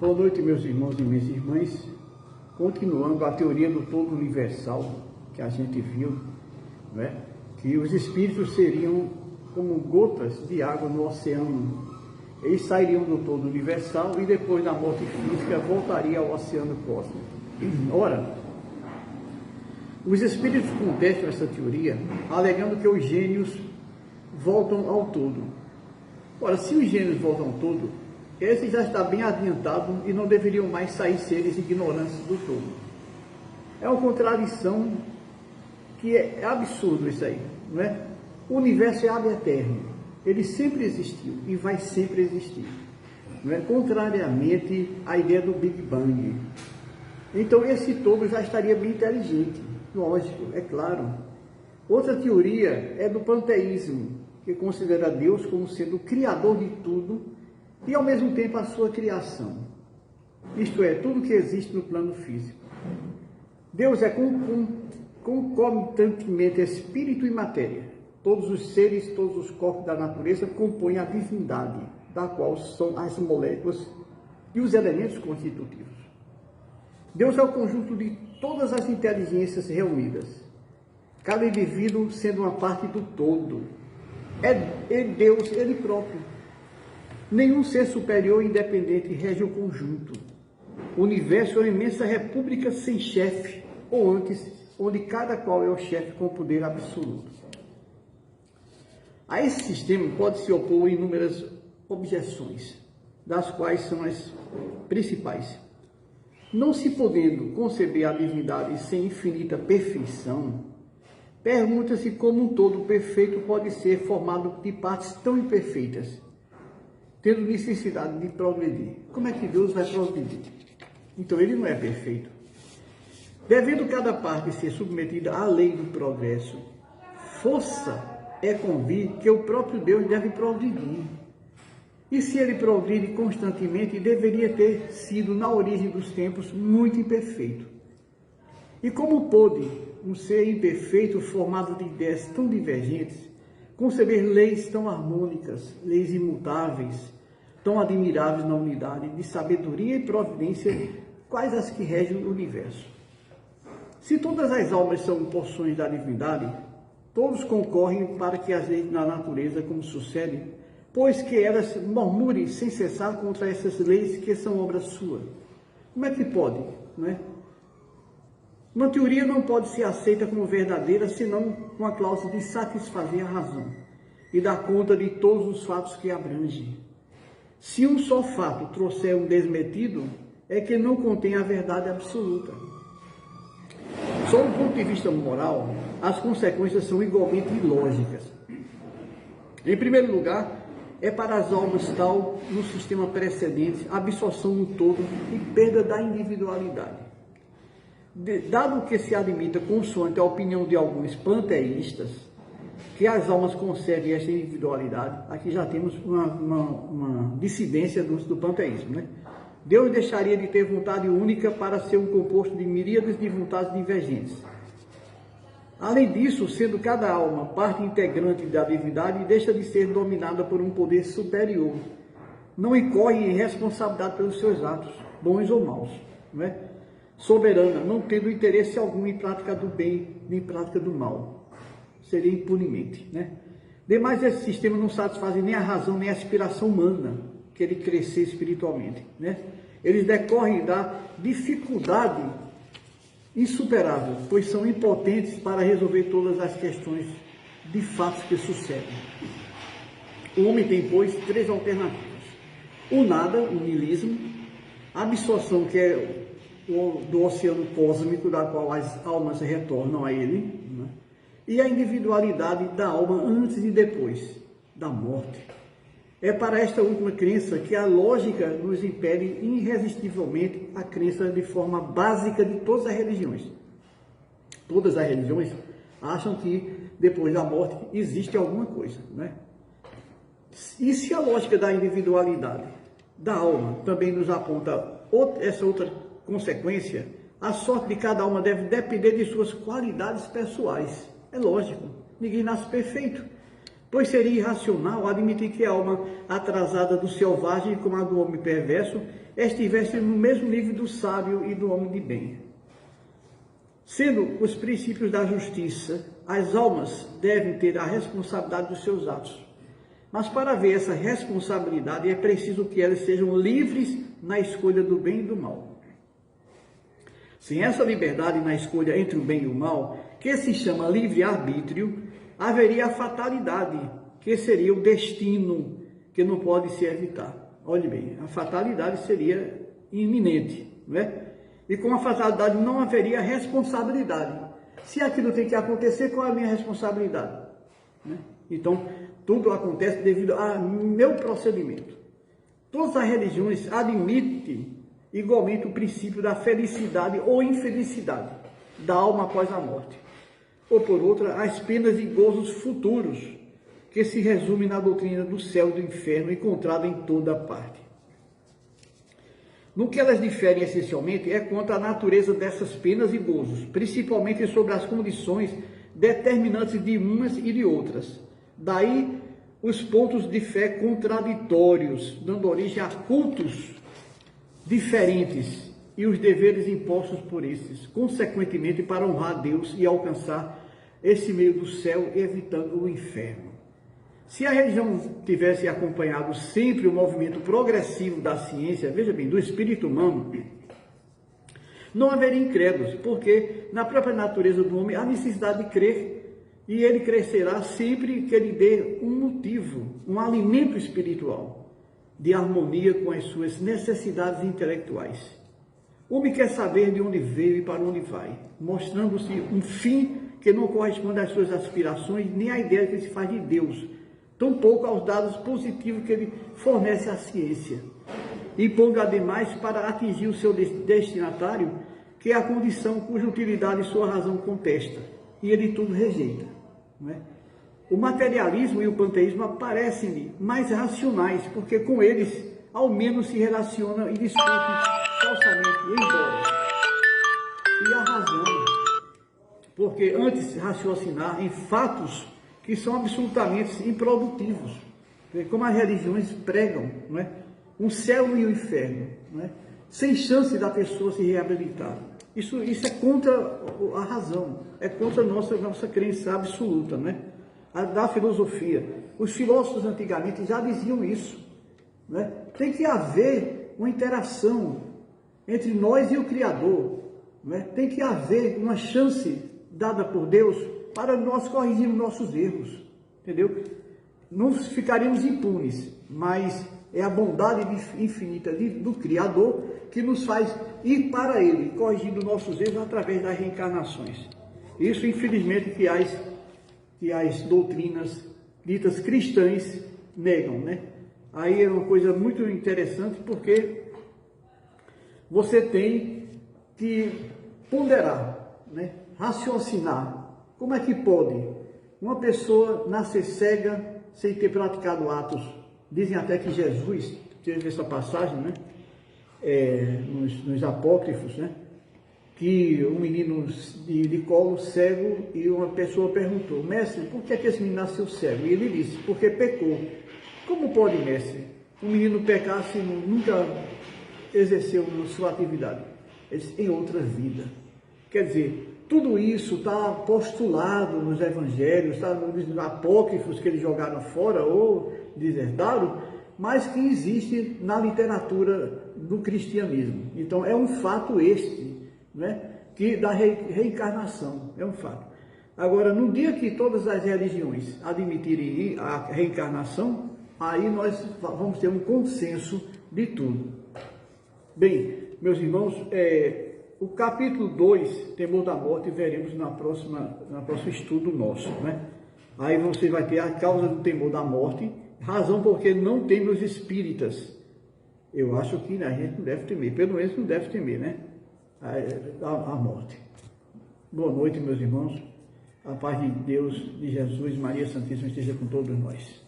Boa noite, meus irmãos e minhas irmãs. Continuando a teoria do todo universal que a gente viu, né? Que os espíritos seriam como gotas de água no oceano. Eles sairiam do todo universal e depois da morte física voltaria ao oceano cósmico. Ora, os espíritos contestam essa teoria, alegando que os gênios voltam ao todo. Ora, se os gênios voltam ao todo, esse já está bem adiantado e não deveriam mais sair seres ignorantes do todo. É uma contradição que é absurdo isso aí, não é? O universo é ab eterno, ele sempre existiu e vai sempre existir, não é? Contrariamente à ideia do Big Bang. Então esse todo já estaria bem inteligente, lógico, é claro. Outra teoria é do panteísmo, que considera Deus como sendo o criador de tudo e ao mesmo tempo a sua criação, isto é, tudo que existe no plano físico. Deus é concomitantemente espírito e matéria. Todos os seres, todos os corpos da natureza compõem a divindade, da qual são as moléculas e os elementos constitutivos. Deus é o conjunto de todas as inteligências reunidas, cada indivíduo sendo uma parte do todo. É Deus, Ele próprio. Nenhum ser superior e independente rege o conjunto. O universo é uma imensa república sem chefe, ou antes, onde cada qual é o chefe com poder absoluto. A esse sistema pode-se opor inúmeras objeções, das quais são as principais. Não se podendo conceber a divindade sem infinita perfeição, pergunta-se como um todo perfeito pode ser formado de partes tão imperfeitas, tendo necessidade de progredir. Como é que Deus vai progredir? Então ele não é perfeito. Devendo cada parte ser submetida à lei do progresso, força é convir que o próprio Deus deve progredir. E se ele progride constantemente, deveria ter sido, na origem dos tempos, muito imperfeito. E como pôde um ser imperfeito, formado de ideias tão divergentes, conceber leis tão harmônicas, leis imutáveis, tão admiráveis na unidade de sabedoria e providência, quais as que regem o universo? Se todas as almas são porções da divindade, todos concorrem para que as leis da natureza, como sucede, pois que elas murmurem sem cessar contra essas leis que são obra sua. Como é que pode, não é? Uma teoria não pode ser aceita como verdadeira senão com a cláusula de satisfazer a razão e dar conta de todos os fatos que abrange. Se um só fato trouxer um desmetido, é que não contém a verdade absoluta. Sob o ponto de vista moral, as consequências são igualmente ilógicas. Em primeiro lugar, é para as almas tal, no sistema precedente, absorção no todo e perda da individualidade. Dado que se admita, consoante a opinião de alguns panteístas, que as almas conservem esta individualidade, aqui já temos uma dissidência do panteísmo, né? Deus deixaria de ter vontade única para ser um composto de miríades de vontades divergentes. Além disso, sendo cada alma parte integrante da divindade, deixa de ser dominada por um poder superior. Não incorre em responsabilidade pelos seus atos, bons ou maus, não é? Soberana, não tendo interesse algum em prática do bem, nem prática do mal. Seria impunemente, né? Demais, esse sistema não satisfaz nem a razão, nem a aspiração humana, que ele crescer espiritualmente, né? Eles decorrem da dificuldade insuperável, pois são impotentes para resolver todas as questões de fatos que sucedem. O homem tem, pois, três alternativas. O nada, o niilismo, a absorção, que é do oceano cósmico, da qual as almas retornam a ele, né? E a individualidade da alma antes e depois da morte. É para esta última crença que a lógica nos impede irresistivelmente a crença de forma básica de todas as religiões. Todas as religiões acham que depois da morte existe alguma coisa, né? E se a lógica da individualidade da alma também nos aponta essa outra consequência, a sorte de cada alma deve depender de suas qualidades pessoais. É lógico, ninguém nasce perfeito. pois seria irracional admitir que a alma atrasada do selvagem, como a do homem perverso, estivesse no mesmo nível do sábio e do homem de bem. Sendo os princípios da justiça, as almas devem ter a responsabilidade dos seus atos. Mas para haver essa responsabilidade é preciso que elas sejam livres na escolha do bem e do mal. Sem essa liberdade na escolha entre o bem e o mal, que se chama livre-arbítrio, haveria a fatalidade, que seria o destino que não pode se evitar. Olhe bem, a fatalidade seria iminente, não é? E com a fatalidade não haveria responsabilidade. Se aquilo tem que acontecer, qual é a minha responsabilidade? Né? Então, tudo acontece devido ao meu procedimento. Todas as religiões admitem igualmente o princípio da felicidade ou infelicidade da alma após a morte. Ou por outra, as penas e gozos futuros, que se resume na doutrina do céu e do inferno, encontrada em toda parte. No que elas diferem essencialmente é quanto à natureza dessas penas e gozos, principalmente sobre as condições determinantes de umas e de outras. Daí os pontos de fé contraditórios, dando origem a cultos diferentes e os deveres impostos por esses, consequentemente para honrar Deus e alcançar esse meio do céu, evitando o inferno. Se a religião tivesse acompanhado sempre o movimento progressivo da ciência, veja bem, do espírito humano, não haveria incrédulos, porque na própria natureza do homem há necessidade de crer, e ele crescerá sempre que ele dê um motivo, um alimento espiritual, de harmonia com as suas necessidades intelectuais. O homem quer saber de onde veio e para onde vai, mostrando-se um fim que não corresponde às suas aspirações, nem à ideia que se faz de Deus, tampouco aos dados positivos que ele fornece à ciência. Impondo ademais para atingir o seu destinatário, que é a condição cuja utilidade sua razão contesta, e ele tudo rejeita. Não é? O materialismo e o panteísmo parecem-lhe mais racionais, porque com eles ao menos se relacionam e discutem falsamente, embora. E a razão, porque antes de raciocinar em fatos que são absolutamente improdutivos, como as religiões pregam, não é? Um céu e um inferno, não é? Sem chance da pessoa se reabilitar. Isso é contra a razão, é contra a nossa crença absoluta, não é? Da filosofia. Os filósofos antigamente já diziam isso, não é? Tem que haver uma interação entre nós e o Criador, não é? Tem que haver uma chance dada por Deus para nós corrigirmos nossos erros, entendeu? Não ficaríamos impunes, mas é a bondade infinita do Criador que nos faz ir para Ele, corrigindo nossos erros através das reencarnações. Isso, infelizmente, que as doutrinas ditas cristãs negam, né? Aí é uma coisa muito interessante, porque você tem que ponderar, né? Raciocinar. Como é que pode uma pessoa nascer cega sem ter praticado atos? Dizem até que Jesus, teve essa passagem, né? Nos apócrifos, né? Que um menino de colo cego, e uma pessoa perguntou: mestre, por que esse menino nasceu cego? E ele disse: porque pecou. Como pode, mestre, um menino pecar se nunca exerceu sua atividade? Ele disse: em outra vida. Quer dizer, tudo isso está postulado nos evangelhos, está nos apócrifos que eles jogaram fora ou desertaram, mas que existe na literatura do cristianismo. Então é um fato este, né, que da reencarnação, é um fato. Agora, no dia que todas as religiões admitirem a reencarnação, aí nós vamos ter um consenso de tudo. Bem, meus irmãos, o capítulo 2, Temor da Morte, veremos no próximo estudo nosso, né? Aí você vai ter a causa do temor da morte, razão porque não temem os espíritas. Eu acho que a gente não deve temer, pelo menos não deve temer, né? A morte. Boa noite, meus irmãos. A paz de Deus, de Jesus, Maria Santíssima esteja com todos nós.